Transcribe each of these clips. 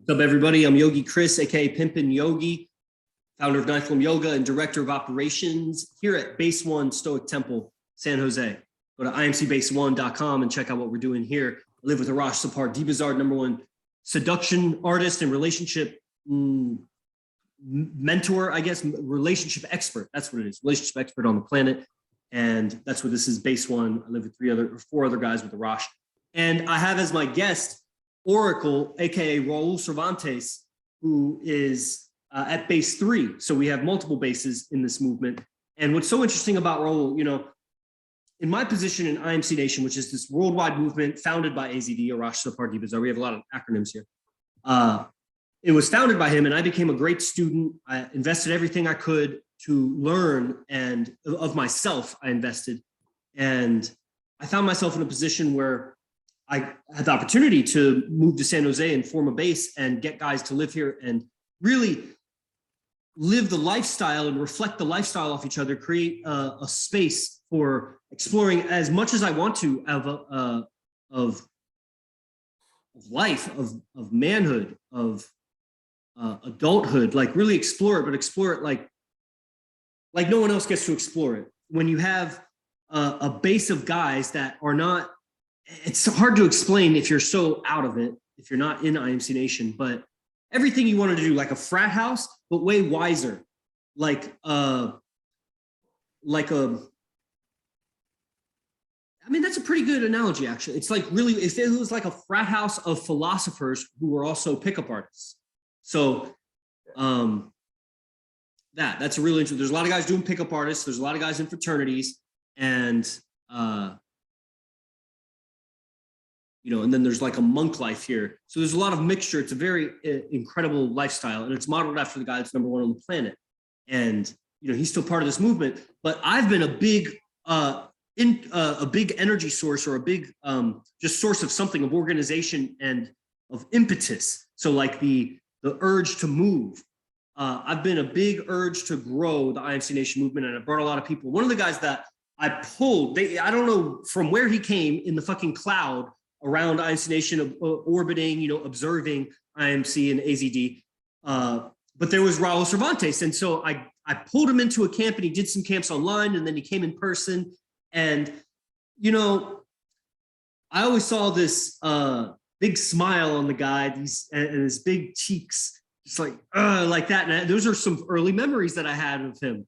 What's up, everybody? I'm Yogi Chris, aka Pimpin' Yogi, founder of Ninth Limb Yoga and director of operations here at Base One Stoic Temple, San Jose. Go to imcbase1.com and check out what we're doing here. I live with Arash Sapar, Dibazard, #1 seduction artist and relationship mentor, I guess, relationship expert. That's what it is, relationship expert on the planet. And that's what this is, Base One. I live with four other guys with Arash. And I have as my guest Oracle, aka Raul Cervantes, who is at base 3. So we have multiple bases in this movement. And what's so interesting about Raul, in my position in IMC Nation, which is this worldwide movement founded by AZD, Arash Sapar Dibazar, we have a lot of acronyms here. It was founded by him, and I became a great student. I invested everything I could to learn, and of myself, I invested. And I found myself in a position where I had the opportunity to move to San Jose and form a base and get guys to live here and really live the lifestyle and reflect the lifestyle off each other, create a space for exploring as much as I want to of life, of manhood, of adulthood, like really explore it, but explore it like no one else gets to explore it. When you have a base of guys that are not, it's hard to explain if you're so out of it, if you're not in IMC Nation, but everything you wanted to do, like a frat house, but way wiser, I mean, that's a pretty good analogy, actually. It's like really, if it was like a frat house of philosophers who were also pickup artists. So that's a really interesting. There's a lot of guys doing pickup artists. There's a lot of guys in fraternities, and and then there's like a monk life here. So there's a lot of mixture. It's a very incredible lifestyle, and it's modeled after the guy that's #1 on the planet. And he's still part of this movement. But I've been a big energy source, or a big just source of something, of organization and of impetus. So like the urge to move. I've been a big urge to grow the IMC Nation movement, and I brought a lot of people. One of the guys that I pulled, I don't know from where he came in the fucking cloud around IMC Nation, orbiting, observing IMC and AZD. But there was Raul Cervantes. And so I pulled him into a camp, and he did some camps online, and then he came in person. And, I always saw this big smile on the guy, and his big cheeks, just like that. And those are some early memories that I had of him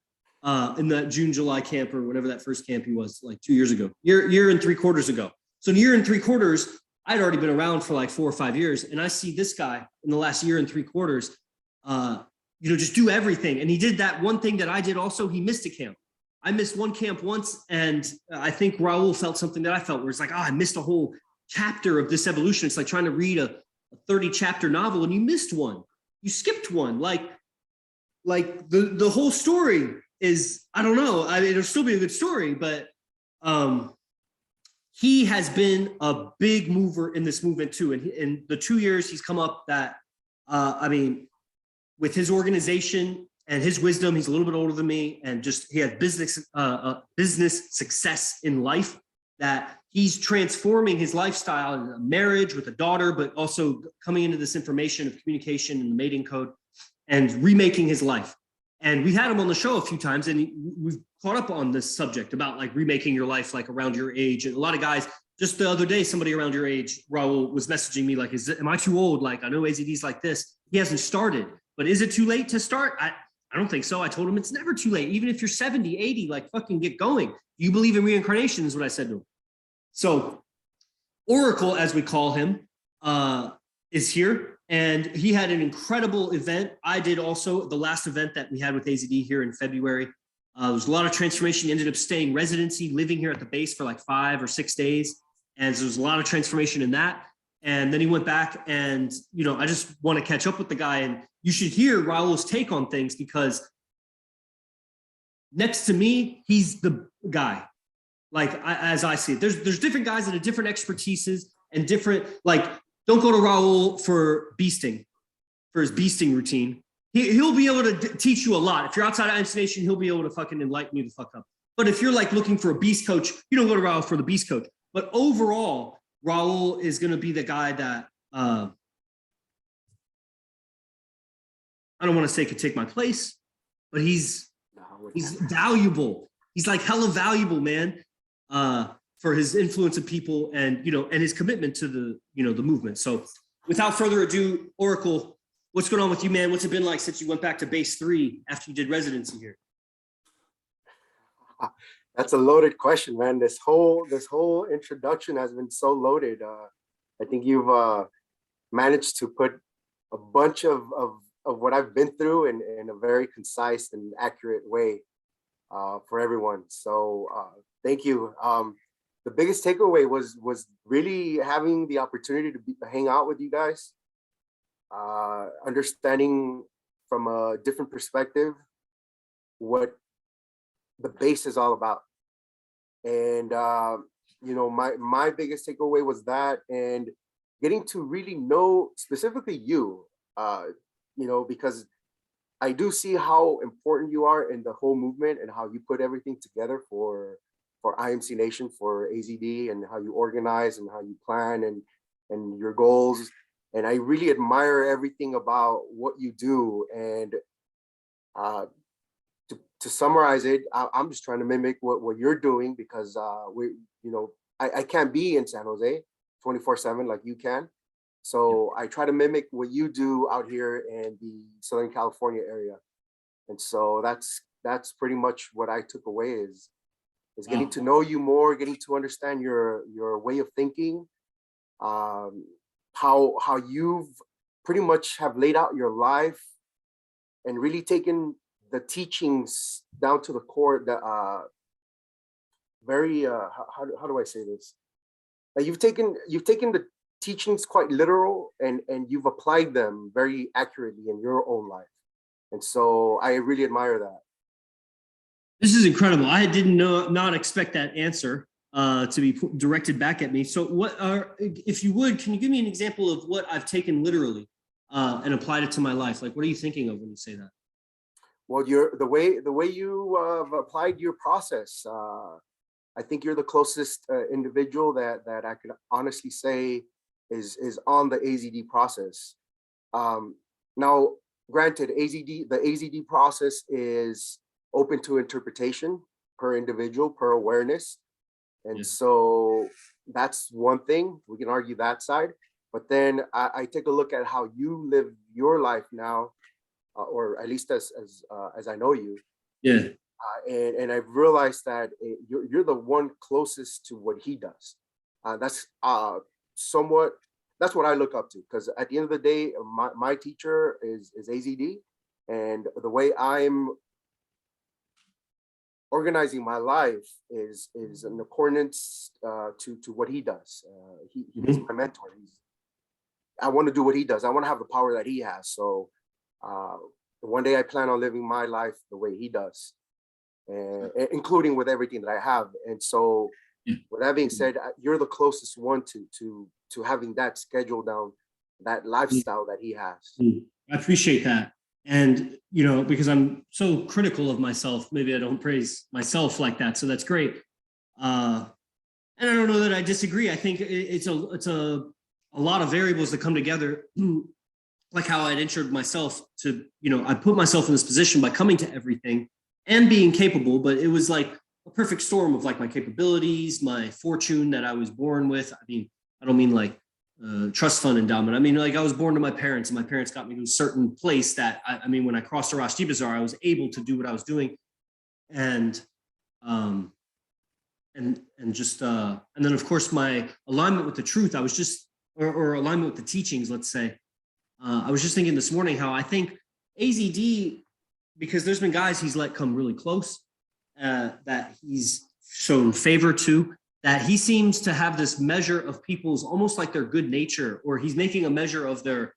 in that June, July camp, or whatever that first camp he was, like 2 years ago, year and 3/4 ago. So in a year and 3/4, I'd already been around for like 4 or 5 years. And I see this guy in the last year and 3/4, just do everything. And he did that one thing that I did also. He missed a camp. I missed one camp once. And I think Raul felt something that I felt, where it's like, I missed a whole chapter of this evolution. It's like trying to read a 30 chapter novel, and you missed one. You skipped one. Like the whole story is, I don't know. I mean, it'll still be a good story, but he has been a big mover in this movement too. And in the 2 years he's come up, that, with his organization and his wisdom, he's a little bit older than me, and just, he had business success in life, that he's transforming his lifestyle in a marriage with a daughter, but also coming into this information of communication and the mating code and remaking his life. And we had him on the show a few times, and we've caught up on this subject about like remaking your life, like around your age. And a lot of guys, just the other day, somebody around your age, Raul, was messaging me like, am I too old? Like, I know AZD's like this. He hasn't started, but is it too late to start? I don't think so. I told him it's never too late. Even if you're 70, 80, like fucking get going. You believe in reincarnation is what I said to him. So Oracle, as we call him, is here. And he had an incredible event. I did also the last event that we had with AZD here in February. There was a lot of transformation. He ended up staying residency, living here at the base for like 5 or 6 days. And so there was a lot of transformation in that. And then he went back, and, I just want to catch up with the guy. And you should hear Raul's take on things, because next to me, he's the guy. Like, as I see it, there's different guys that have different expertises and different, like, don't go to Raul for beasting, for his beasting routine. He'll be able to teach you a lot. If you're outside of IMC Nation, he'll be able to fucking enlighten you the fuck up. But if you're like looking for a beast coach, you don't go to Raul for the beast coach. But overall, Raul is going to be the guy that I don't want to say could take my place, but he's valuable. He's like hella valuable, man, for his influence of people and, and his commitment to the movement. So without further ado, Oracle, what's going on with you, man? What's it been like since you went back to base 3 after you did residency here? That's a loaded question, man. This whole introduction has been so loaded. I think you've managed to put a bunch of what I've been through in a very concise and accurate way for everyone. So thank you. The biggest takeaway was really having the opportunity to hang out with you guys, understanding from a different perspective what the base is all about. And my biggest takeaway was that, and getting to really know specifically you, because I do see how important you are in the whole movement and how you put everything together for IMC Nation, for AZD, and how you organize and how you plan and your goals. And I really admire everything about what you do. And to summarize it, I'm just trying to mimic what you're doing, because I can't be in San Jose 24/7 like you can. So I try to mimic what you do out here in the Southern California area. And so that's pretty much what I took away is getting to know you more, getting to understand your way of thinking, how you've pretty much have laid out your life and really taken the teachings down to the core. The very how do I say this? You've taken the teachings quite literal, and you've applied them very accurately in your own life. And so I really admire that. This is incredible. I didn't not expect that answer to be directed back at me. So if you would, can you give me an example of what I've taken literally and applied it to my life? Like, what are you thinking of when you say that? Well, the way you applied your process, I think you're the closest individual that I could honestly say is on the AZD process. Now, granted, the AZD process is open to interpretation per individual, per awareness. And so that's one thing. We can argue that side. But then I take a look at how you live your life now, or at least as I know you. Yeah. And I've realized that you're the one closest to what he does. That's what I look up to, because at the end of the day, my teacher is AZD, and the way I'm organizing my life is in accordance to what he does. He's my mentor. I want to do what he does. I want to have the power that he has. So one day I plan on living my life the way he does, and including with everything that I have. And so with that being said, you're the closest one to having that schedule down, that lifestyle that he has. I appreciate that. And, because I'm so critical of myself, maybe I don't praise myself like that. So that's great. And I don't know that I disagree. I think it's a lot of variables that come together, like how I'd introed myself to, I put myself in this position by coming to everything and being capable, but it was like a perfect storm of like my capabilities, my fortune that I was born with. I mean, I don't mean like trust fund endowment. I mean, like I was born to my parents, and my parents got me to a certain place that I mean, when I crossed Arash Bazaar, I was able to do what I was doing, and just and then of course my alignment with the truth. I was just or alignment with the teachings. Let's say I was just thinking this morning how I think AZD, because there's been guys he's let come really close, that he's shown favor to, that he seems to have this measure of people's almost like their good nature, or he's making a measure of their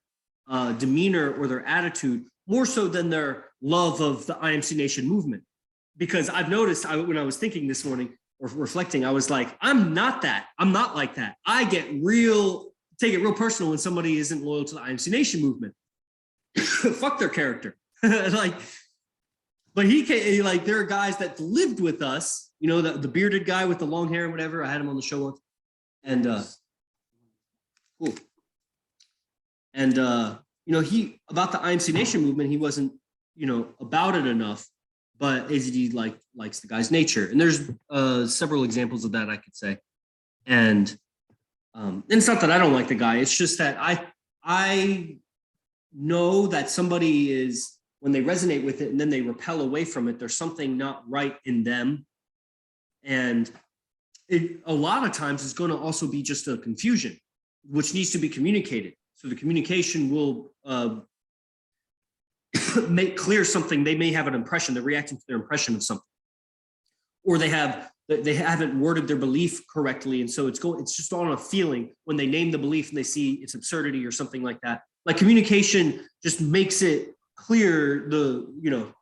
demeanor or their attitude more so than their love of the IMC Nation movement. Because I've noticed when I was thinking this morning or reflecting, I was like, I'm not that. I'm not like that. I take it real personal when somebody isn't loyal to the IMC Nation movement. Fuck their character. But there are guys that lived with us, the bearded guy with the long hair and whatever. I had him on the show once. And cool. And he about the IMC Nation movement, he wasn't, about it enough, but AZD likes the guy's nature. And there's several examples of that I could say. And it's not that I don't like the guy. It's just that I know that somebody is, when they resonate with it and then they repel away from it, there's something not right in them. And a lot of times it's going to also be just a confusion, which needs to be communicated. So the communication will make clear something. They may have an impression, they're reacting to their impression of something, or they haven't worded their belief correctly. And so it's just on a feeling when they name the belief and they see its absurdity or something like that. Like communication just makes it clear the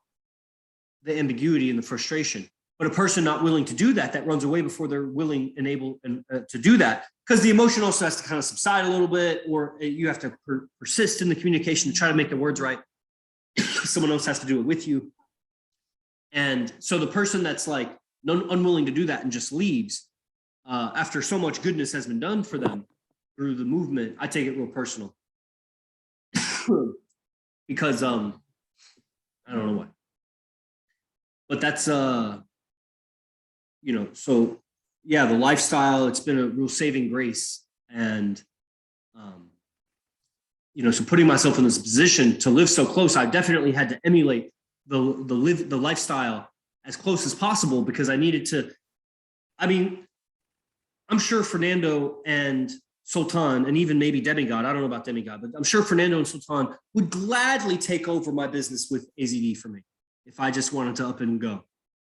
ambiguity and the frustration. But a person not willing to do that runs away before they're willing and able to do that, because the emotion also has to kind of subside a little bit, or you have to persist in the communication to try to make the words right. Someone else has to do it with you. And so the person that's like unwilling to do that and just leaves after so much goodness has been done for them through the movement, I take it real personal. Because I don't know why. But that's so yeah, the lifestyle, it's been a real saving grace. And so putting myself in this position to live so close, I definitely had to emulate the lifestyle as close as possible, because I needed to. I mean, I'm sure Fernando and Sultan, and even maybe Demigod, I don't know about Demigod, but I'm sure Fernando and Sultan would gladly take over my business with AZD for me if I just wanted to up and go.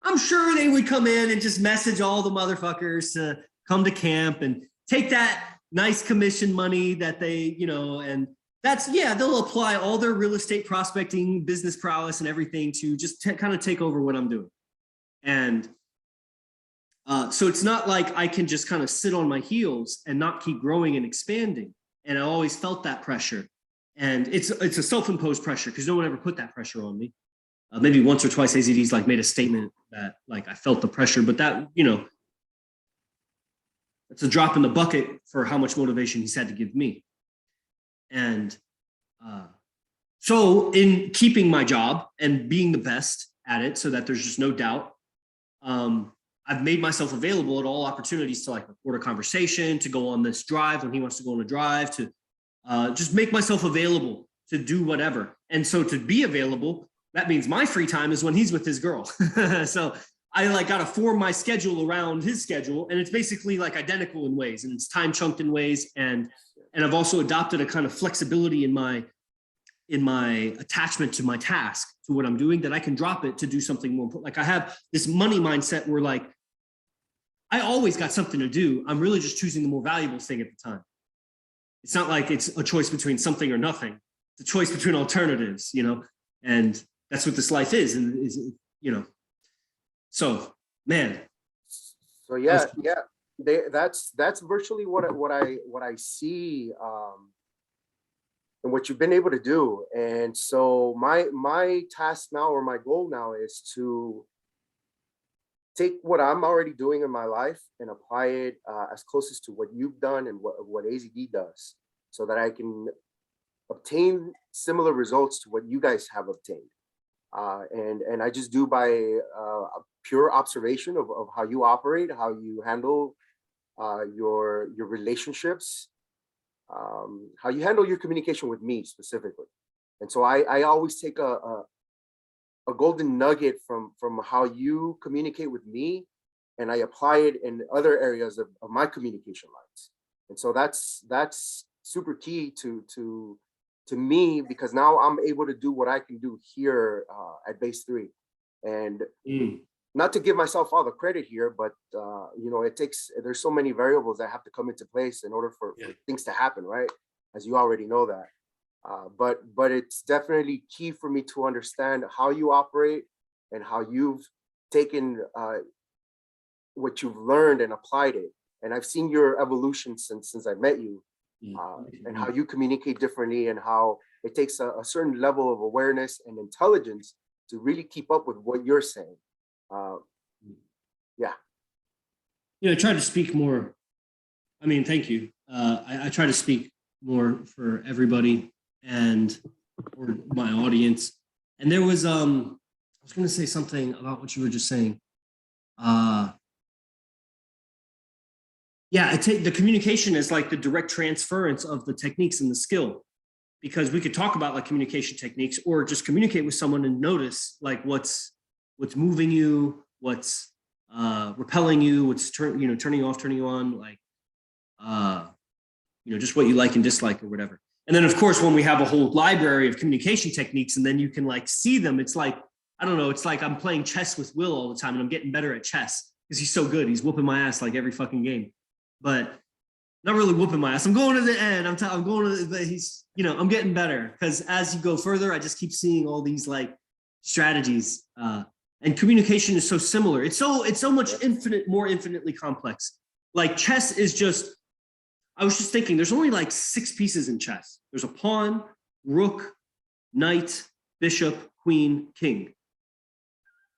I'm sure they would come in and just message all the motherfuckers to come to camp and take that nice commission money that they, and they'll apply all their real estate prospecting, business prowess and everything to just kind of take over what I'm doing. And so it's not like I can just kind of sit on my heels and not keep growing and expanding. And I always felt that pressure. And it's a self-imposed pressure, because no one ever put that pressure on me. Maybe once or twice AZD's made a statement that I felt the pressure, but that, it's a drop in the bucket for how much motivation he's had to give me. And so in keeping my job and being the best at it so that there's just no doubt, I've made myself available at all opportunities to record a conversation, to go on this drive when he wants to go on a drive, to just make myself available to do whatever. And so to be available, that means my free time is when he's with his girl. So I got to form my schedule around his schedule, and it's basically identical in ways, and it's time chunked in ways. And I've also adopted a kind of flexibility in my attachment to my task, to what I'm doing, that I can drop it to do something more important. I have this money mindset where I always got something to do. I'm really just choosing the more valuable thing at the time. It's not like it's a choice between something or nothing. It's a choice between alternatives, and that's what this life is. And so man. So yeah. That's virtually what I see and what you've been able to do. And so my task now, or my goal now, is to take what I'm already doing in my life and apply it as closest to what you've done and what AZD does, so that I can obtain similar results to what you guys have obtained. And I just do by a pure observation of how you operate, how you handle your relationships, how you handle your communication with me specifically. And so I always take a golden nugget from how you communicate with me, and I apply it in other areas of my communication lines. And so that's super key to me, because now I'm able to do what I can do here at Base 3. And not to give myself all the credit here, but there's so many variables that have to come into place in order for things to happen, right? As you already know that. But it's definitely key for me to understand how you operate and how you've taken what you've learned and applied it. And I've seen your evolution since I met you, and how you communicate differently, and how it takes a certain level of awareness and intelligence to really keep up with what you're saying. I try to speak more. I mean, thank you. I try to speak more for everybody. and or my audience. And there was I was going to say something about what you were just saying. Yeah, the communication is like the direct transference of the techniques and the skill, because we could talk about like communication techniques or just communicate with someone and notice like what's moving you, what's repelling you, what's turning you off, turning you on, like just what you like and dislike or whatever. And then of course, when we have a whole library of communication techniques and then you can like see them, it's like, I don't know, it's like I'm playing chess with Will all the time and I'm getting better at chess because he's so good. He's whooping my ass like every fucking game. But not really whooping my ass. I'm going to the end. I'm going to the, he's, I'm getting better because as you go further, I just keep seeing all these like strategies. And communication is so similar. It's so much more infinitely complex. Like chess is just, I was just thinking there's only like 6 pieces in chess. There's a pawn, rook, knight, bishop, queen, king.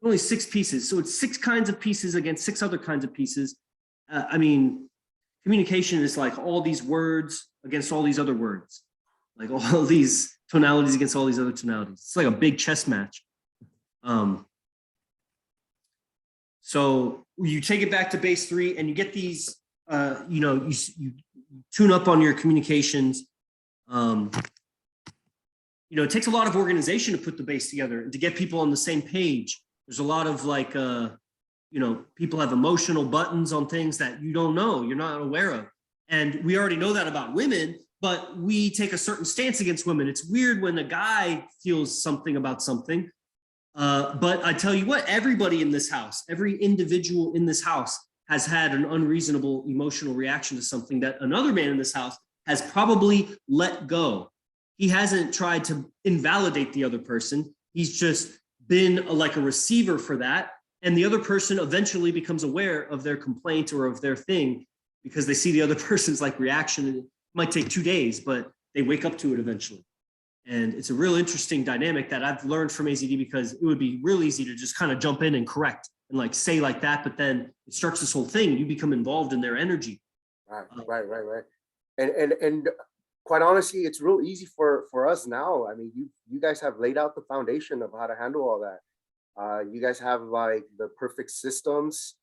Only 6 pieces. So it's 6 kinds of pieces against 6 other kinds of pieces. Communication is like all these words against all these other words, like all these tonalities against all these other tonalities. It's like a big chess match. So you take it back to base 3 and you get these, you tune up on your communications. It takes a lot of organization to put the base together and to get people on the same page. There's a lot of like, people have emotional buttons on things that you don't know, you're not aware of. And we already know that about women, but we take a certain stance against women. It's weird when a guy feels something about something. But I tell you what, everybody in this house, every individual in this house has had an unreasonable emotional reaction to something that another man in this house has probably let go. He hasn't tried to invalidate the other person. He's just been like a receiver for that. And the other person eventually becomes aware of their complaint or of their thing because they see the other person's like reaction. It might take 2 days, but they wake up to it eventually. And it's a real interesting dynamic that I've learned from AZD because it would be real easy to just kind of jump in and correct and like say like that, but then it starts this whole thing. You become involved in their energy. Right. And quite honestly, it's real easy for us now. I mean, you guys have laid out the foundation of how to handle all that. You guys have like the perfect systems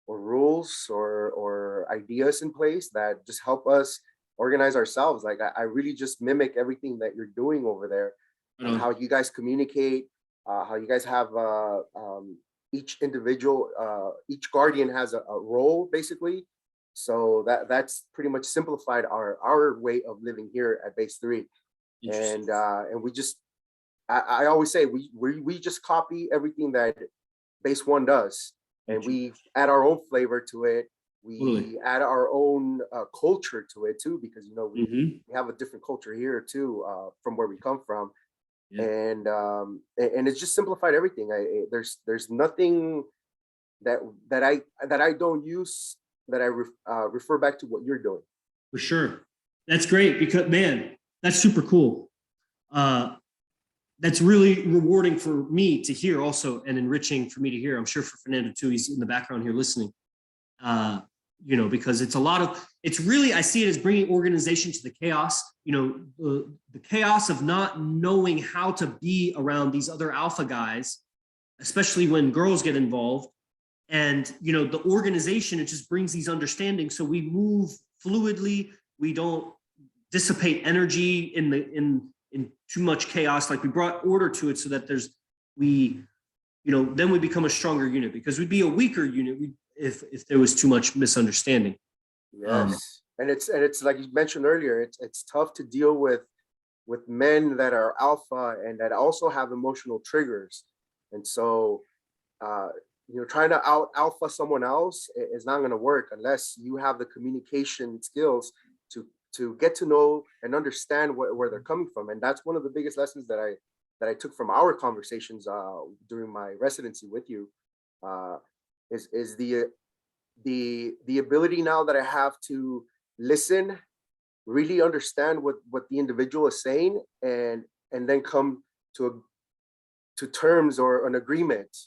or rules or ideas in place that just help us organize ourselves. Like I really just mimic everything that you're doing over there, and how you guys communicate, how you guys have each individual, each guardian has a role basically. So that's pretty much simplified our way of living here at base 3. And we just, I always say we just copy everything that base 1 does, and we add our own flavor to it. We add our own culture to it too, because we have a different culture here too, from where we come from. Yeah. And it's just simplified everything. There's nothing that I don't use that I refer back to what you're doing. For sure, that's great because man, that's super cool. That's really rewarding for me to hear also, and enriching for me to hear. I'm sure for Fernando too. He's in the background here listening. Because it's really, I see it as bringing organization to the chaos, the chaos of not knowing how to be around these other alpha guys, especially when girls get involved. And, the organization, it just brings these understandings. So we move fluidly. We don't dissipate energy in too much chaos. Like we brought order to it so that then we become a stronger unit, because we'd be a weaker unit if there was too much misunderstanding. Yes. And it's like you mentioned earlier, it's tough to deal with men that are alpha and that also have emotional triggers. And so trying to out alpha someone else is not going to work unless you have the communication skills to get to know and understand where they're coming from. And that's one of the biggest lessons that I took from our conversations during my residency with you, is the ability now that I have to listen, really understand what the individual is saying, and then come to terms or an agreement,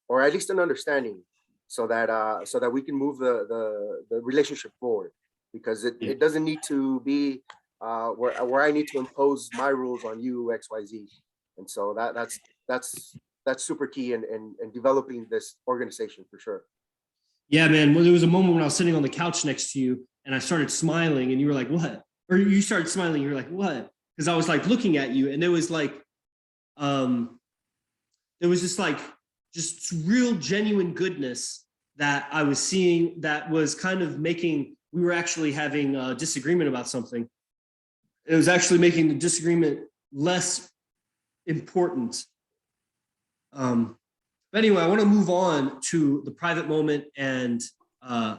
or at least an understanding, so that we can move the relationship forward. Because it doesn't need to be where I need to impose my rules on you, XYZ. And so that's super key in developing this organization for sure. Yeah, man. Well, there was a moment when I was sitting on the couch next to you and I started smiling and you were like, what? Or you started smiling, you were like, what? Because I was like looking at you and there was like, there was just real genuine goodness that I was seeing that was kind of making, we were actually having a disagreement about something. It was actually making the disagreement less important. But anyway, I want to move on to the private moment, and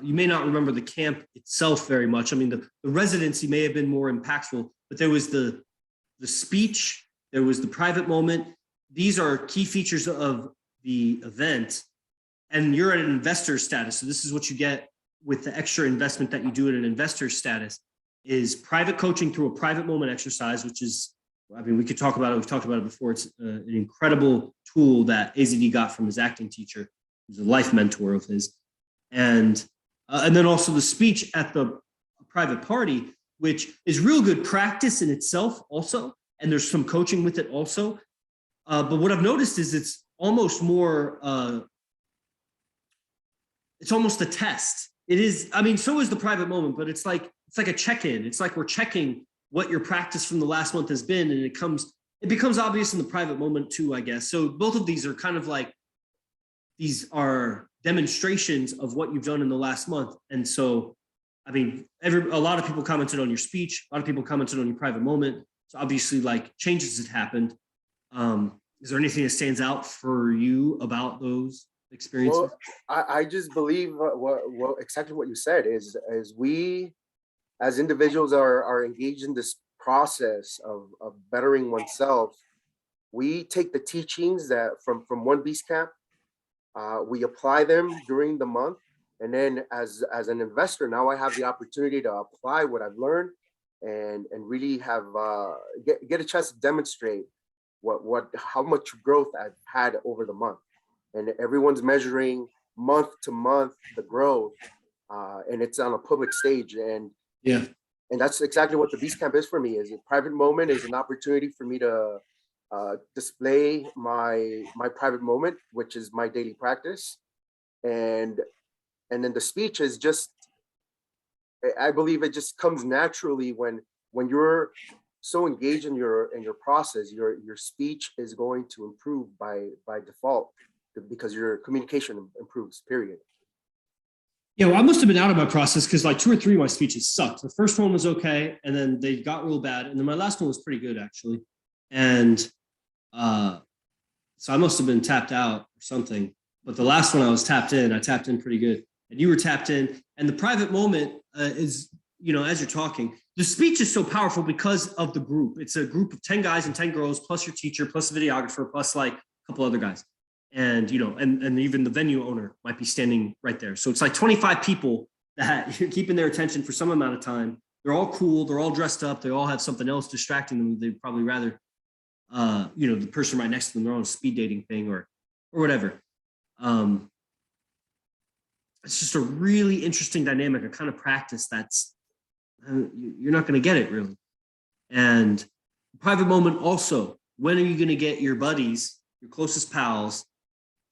you may not remember the camp itself very much. I mean, the residency may have been more impactful, but there was the speech, there was the private moment. These are key features of the event, and you're at an investor status. So this is what you get with the extra investment that you do at an investor status is private coaching through a private moment exercise, which is, I mean, we could talk about it. We've talked about it before. It's an incredible tool that AZD got from his acting teacher, who's a life mentor of his. And then also the speech at the private party, which is real good practice in itself also. And there's some coaching with it also. But what I've noticed is it's almost more, it's almost a test. It is, I mean, so is the private moment, but it's like a check-in. It's like we're checking what your practice from the last month has been. And it becomes obvious in the private moment too, I guess. So both of these are kind of like, these are demonstrations of what you've done in the last month. And so, I mean, a lot of people commented on your speech. A lot of people commented on your private moment. So obviously like changes had happened. Is there anything that stands out for you about those experiences? Well, I just believe what exactly what you said is we as individuals are engaged in this process of bettering oneself. We take the teachings that from one beast camp, we apply them during the month, and then as an investor, now I have the opportunity to apply what I've learned and really have get a chance to demonstrate how much growth I've had over the month. And everyone's measuring month to month the growth, and it's on a public stage. And yeah, and that's exactly what the Beast Camp is for me. Is a private moment is an opportunity for me to display my private moment, which is my daily practice, and then the speech is just, I believe it just comes naturally when you're so engaged in your process. Your speech is going to improve by default because your communication improves, period. Yeah, well, I must have been out of my process because like 2 or 3 of my speeches sucked. The first one was okay, and then they got real bad, and then my last one was pretty good actually. And so I must have been tapped out or something. But the last one I was tapped in. I tapped in pretty good, and you were tapped in. And the private moment is, you know, as you're talking, the speech is so powerful because of the group. It's a group of 10 guys and 10 girls, plus your teacher, plus the videographer, plus like a couple other guys. And, you know, and even the venue owner might be standing right there. So it's like 25 people that you're keeping their attention for some amount of time. They're all cool. They're all dressed up. They all have something else distracting them. They'd probably rather, you know, the person right next to them, they're on a speed dating thing or whatever. It's just a really interesting dynamic, a kind of practice that's, you're not going to get it really. And private moment also, when are you going to get your buddies, your closest pals,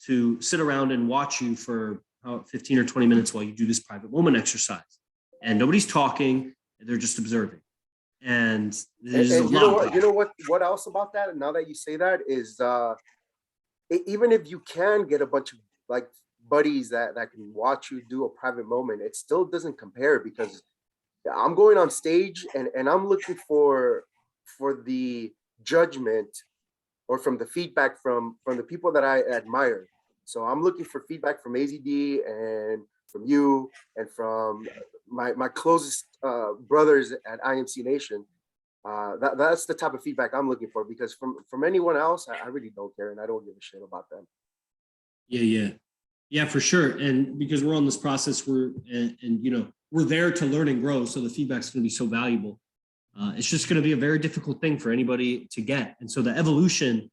to sit around and watch you for 15 or 20 minutes while you do this private moment exercise? And nobody's talking, they're just observing. And there's a lot. You know what else about that? And now that you say that is, even if you can get a bunch of like buddies that can watch you do a private moment, it still doesn't compare, because I'm going on stage and I'm looking for the judgment or from the feedback from the people that I admire. So I'm looking for feedback from AZD and from you and from my closest brothers at IMC Nation. That's the type of feedback I'm looking for, because from anyone else, I really don't care and I don't give a shit about them. Yeah, for sure. And because we're on this process, and you know, we're there to learn and grow. So the feedback's going to be so valuable. It's just going to be a very difficult thing for anybody to get. And so the evolution,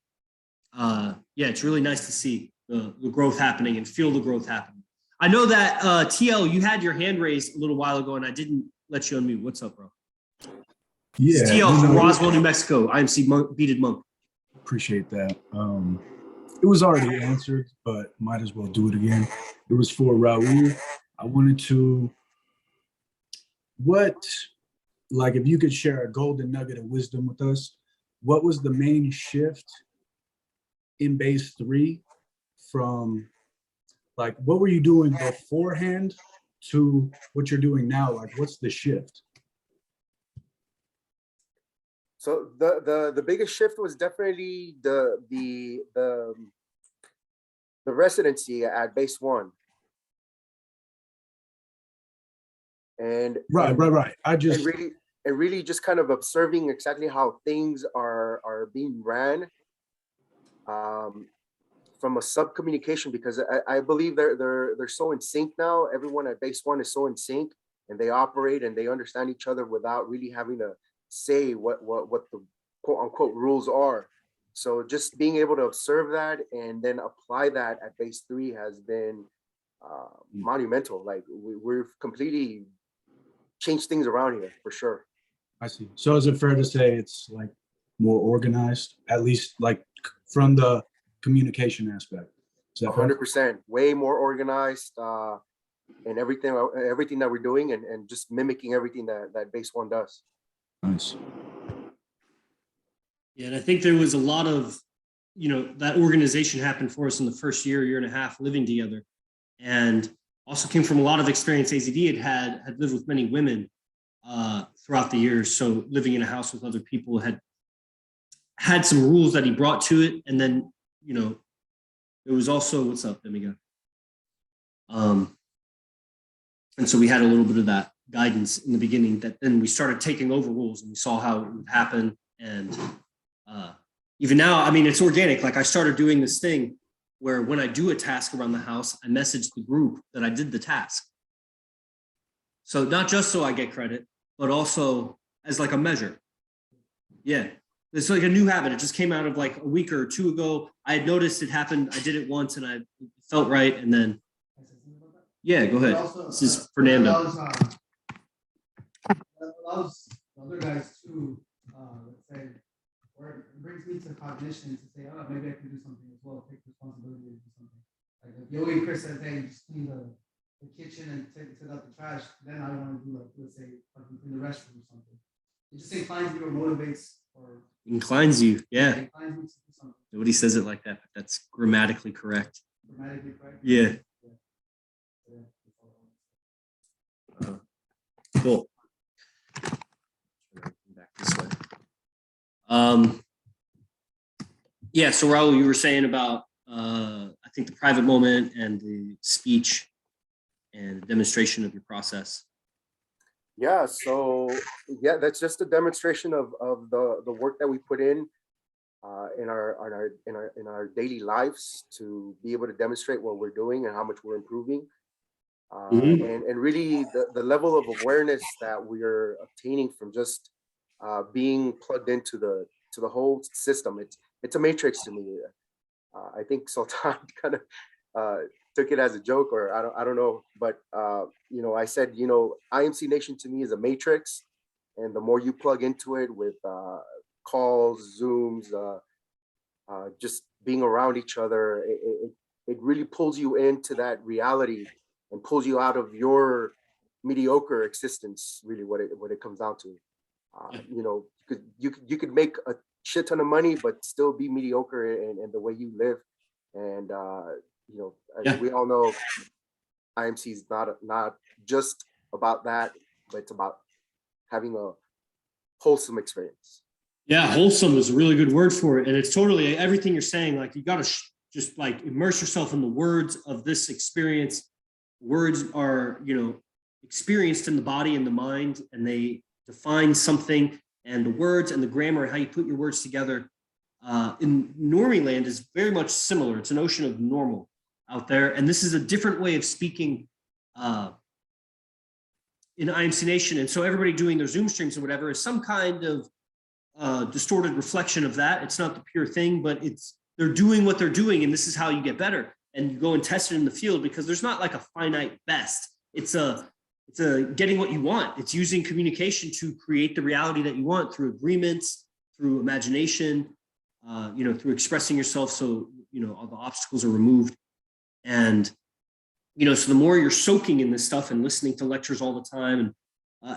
yeah, it's really nice to see the growth happening and feel the growth happening. I know that TL, you had your hand raised a little while ago and I didn't let you unmute. What's up, bro? Yeah, TL from Roswell, New Mexico. IMC Beaded Monk. appreciate that. It was already answered, but might as well do it again. It was for Raul. I wanted to, like, if you could share a golden nugget of wisdom with us, what was the main shift in base 3 from, like, what were you doing beforehand to what you're doing now? Like, what's the shift? So the biggest shift was definitely the residency at base 1. And Right. and really just kind of observing exactly how things are being ran from a sub communication, because I believe they're so in sync now. Everyone at base 1 is so in sync, and they operate and they understand each other without really having to say what the quote unquote rules are. So just being able to observe that and then apply that at base 3 has been monumental. Like we've completely changed things around here for sure. I see. So is it fair to say it's like more organized, at least like from the communication aspect? 100%, way more organized, and everything that we're doing, and just mimicking everything that base 1 does. Nice. Yeah, and I think there was a lot of, that organization happened for us in the first year and a half living together, and also came from a lot of experience. AZD had lived with many women throughout the years, so living in a house with other people had some rules that he brought to it, and then it was also, what's up, Demigo? And so we had a little bit of that guidance in the beginning, that then we started taking over rules and we saw how it would happen. And even now, I mean, it's organic. Like I started doing this thing where when I do a task around the house, I message the group that I did the task. So not just so I get credit, but also as like a measure. Yeah. It's like a new habit. It just came out of like a week or 2 ago. I had noticed it happened. I did it once and I felt right. And then, yeah, go ahead. This is Fernando. That allows other guys to, let's say, or it brings me to cognition to say, oh, maybe I can do something as well, take responsibility and do something. Like if Yogi and Chris says, hey, just clean the kitchen and take out the trash, then I want to do, like, let's say, fucking clean the restroom or something. It just inclines me or motivates or inclines you, yeah. Inclines me to do something. Nobody says it like that, but that's grammatically correct. Grammatically correct? Yeah. Cool. Back this way. Yeah, so Raul, you were saying about I think the private moment and the speech and demonstration of your process. Yeah, so yeah, that's just a demonstration of the work that we put in our daily lives to be able to demonstrate what we're doing and how much we're improving. And really the level of awareness that we are obtaining from just being plugged into the whole system. It's a matrix to me. I think Sultan kind of took it as a joke, or I don't know, but I said, IMC Nation to me is a matrix, and the more you plug into it with calls, Zooms, just being around each other, it really pulls you into that reality and pulls you out of your mediocre existence. Really, what it comes down to. You could make a shit ton of money, but still be mediocre in the way you live. And we all know IMC is not just about that, but it's about having a wholesome experience. Yeah, wholesome is a really good word for it. And it's totally everything you're saying. Like you got to just like immerse yourself in the words of this experience. Words are, experienced in the body and the mind, and they define something. And the words and the grammar, how you put your words together in normie land is very much similar. It's an ocean of normal out there. And this is a different way of speaking in IMC Nation. And so everybody doing their Zoom streams or whatever is some kind of distorted reflection of that. It's not the pure thing, but they're doing what they're doing. And this is how you get better. And you go and test it in the field, because there's not like a finite best. It's it's a getting what you want. It's using communication to create the reality that you want through agreements, through imagination, through expressing yourself. So, all the obstacles are removed. And, so the more you're soaking in this stuff and listening to lectures all the time, and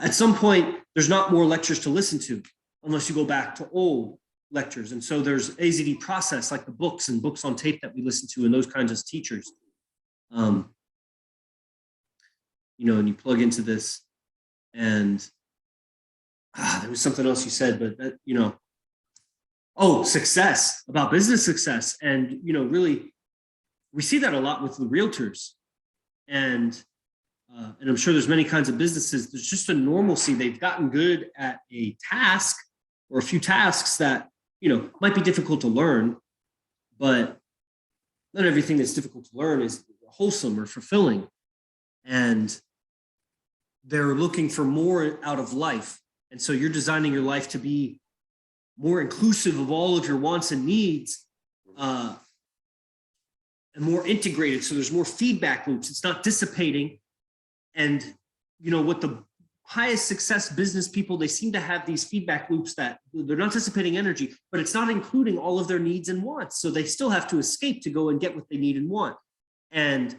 at some point, there's not more lectures to listen to unless you go back to old lectures. And so there's AZD process, like the books and books on tape that we listen to and those kinds of teachers. And you plug into this, and there was something else you said, but that, success, about business success. And, really, we see that a lot with the realtors. And I'm sure there's many kinds of businesses. There's just a normalcy. They've gotten good at a task or a few tasks that, might be difficult to learn, but not everything that's difficult to learn is wholesome or fulfilling. And they're looking for more out of life. And so you're designing your life to be more inclusive of all of your wants and needs, and more integrated. So there's more feedback loops. It's not dissipating. And, what the highest success business people, they seem to have these feedback loops that they're not dissipating energy, but it's not including all of their needs and wants. So they still have to escape to go and get what they need and want. And,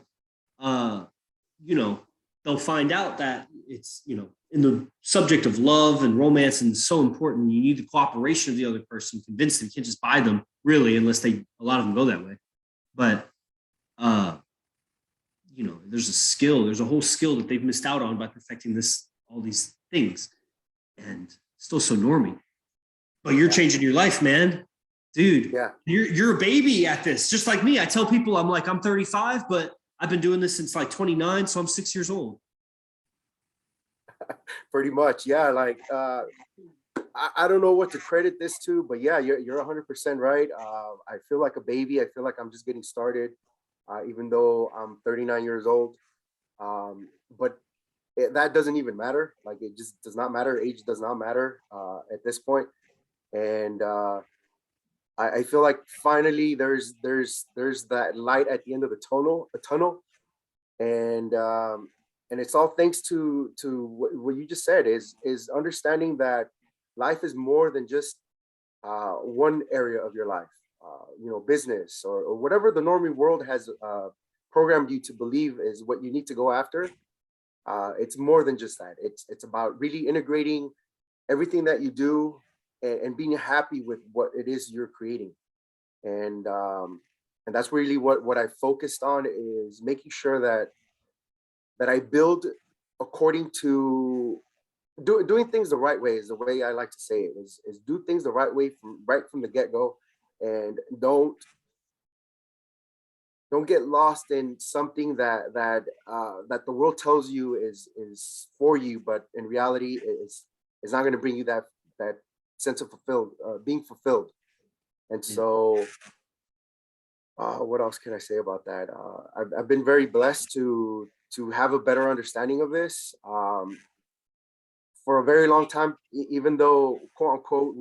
they'll find out that it's, in the subject of love and romance, and so important, you need the cooperation of the other person, convince them. You can't just buy them, really, unless a lot of them go that way. But, there's a skill, there's a whole skill that they've missed out on by perfecting all these things, and still so normy. But you're changing your life, man. Dude, Yeah. You're a baby at this, just like me. I tell people I'm 35, but I've been doing this since like 29, so I'm 6 years old. Pretty much, yeah. Like I don't know what to credit this to, but yeah, you're 100% right. I feel like a baby. I feel like I'm just getting started, even though I'm 39 years old. But that doesn't even matter. Like, it just does not matter. Age does not matter at this point. And I feel like finally there's that light at the end of the tunnel, and it's all thanks to what you just said, is understanding that life is more than just one area of your life, business or whatever the normie world has programmed you to believe is what you need to go after. It's more than just that. It's about really integrating everything that you do and being happy with what it is you're creating. And that's really what I focused on, is making sure that I build according to doing things the right way, is the way I like to say it, is do things the right way right from the get-go, and don't get lost in something that the world tells you is for you, but in reality is not going to bring you that sense of being fulfilled. And so what else can I say about that? I've been very blessed to have a better understanding of this. For a very long time, even though, quote unquote,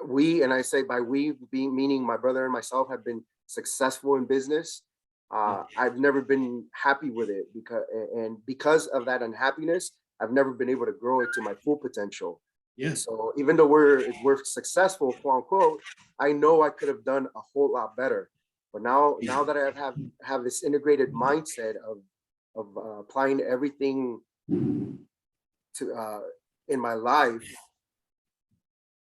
we, and I say by we meaning my brother and myself, have been successful in business, I've never been happy with it, because of that unhappiness, I've never been able to grow it to my full potential. Yeah. So even though we're successful, quote unquote, I know I could have done a whole lot better. But now that I have this integrated mindset of applying everything to in my life,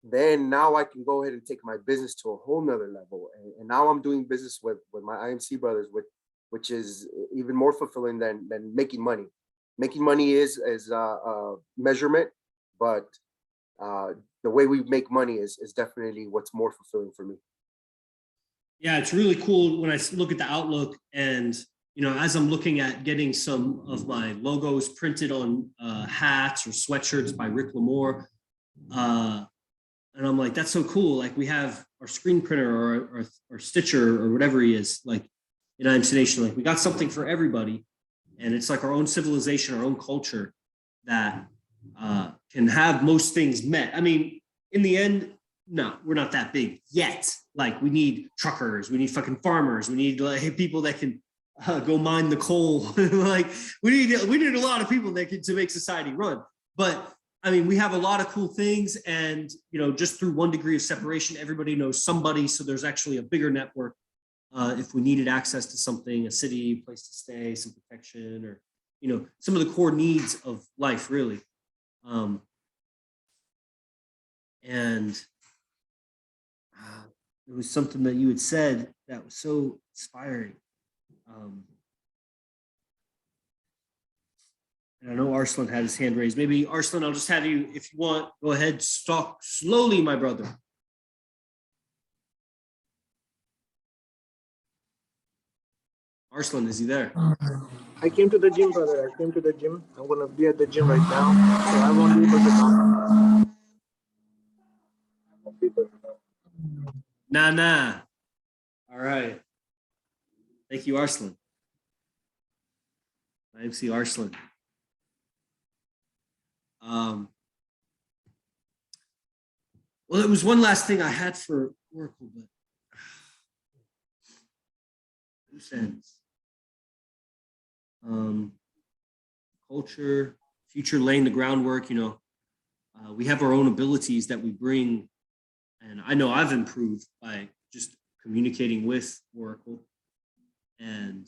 then now I can go ahead and take my business to a whole nother level. And now I'm doing business with my IMC brothers, which is even more fulfilling than making money. Making money is a measurement, but the way we make money is definitely what's more fulfilling for me. Yeah, it's really cool when I look at the outlook, and as I'm looking at getting some of my logos printed on hats or sweatshirts by Rick Lamore, and I'm like, that's so cool. Like, we have our screen printer or Stitcher or whatever he is, like in IMC Nation, like we got something for everybody, and it's like our own civilization, our own culture that can have most things met. I mean, in the end, no, we're not that big yet. Like, we need truckers, we need fucking farmers, we need like people that can go mine the coal. Like we need a lot of people that can to make society run. But I mean, we have a lot of cool things, and just through one degree of separation, everybody knows somebody. So there's actually a bigger network. If we needed access to something, a city, place to stay, some protection, or some of the core needs of life, really. And it was something that you had said that was so inspiring. And I know Arslan had his hand raised. Maybe Arslan, I'll just have you, if you want, go ahead, talk slowly, my brother. Arslan, is he there? I came to the gym, brother. I came to the gym. I'm gonna be at the gym right now, so I won't be able to talk. Nah. All right. Thank you, Arslan. I MC Arslan. Well, it was one last thing I had for Oracle, but loose ends. Culture, future, laying the groundwork. We have our own abilities that we bring, and I know I've improved by just communicating with Oracle, and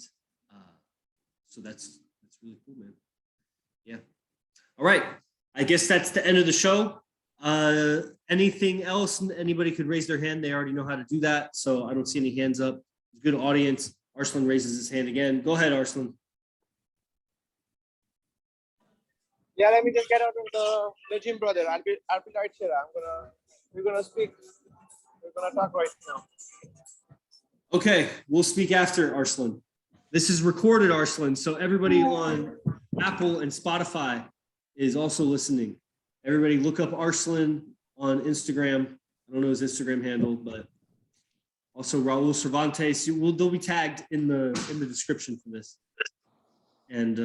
so that's really cool, man. Yeah. All right. I guess that's the end of the show. Anything else? Anybody could raise their hand. They already know how to do that, so I don't see any hands up. Good audience. Arslan raises his hand again. Go ahead, Arslan. Yeah, let me just get out of the gym, brother. I'll be right here. We're gonna speak. We're gonna talk right now. Okay, we'll speak after, Arslan. This is recorded, Arslan, so everybody on Apple and Spotify is also listening. Everybody look up Arslan on Instagram. I don't know his Instagram handle, but also Raul Cervantes. They'll be tagged in the description for this. And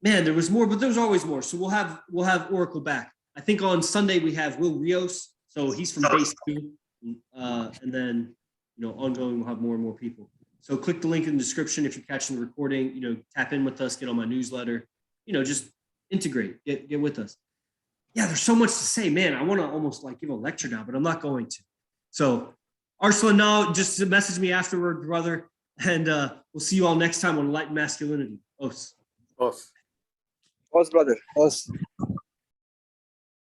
man, there was more, but there's always more. So we'll have Oracle back. I think on Sunday we have Will Rios. So he's from base 2. And then ongoing we'll have more and more people. So click the link in the description if you're catching the recording, tap in with us, get on my newsletter, just integrate, get with us. Yeah, there's so much to say, man. I want to almost like give a lecture now, but I'm not going to. So Arslan, now just message me afterward, brother. And we'll see you all next time on Enlightened Masculinity. Os. Os, brother. Os.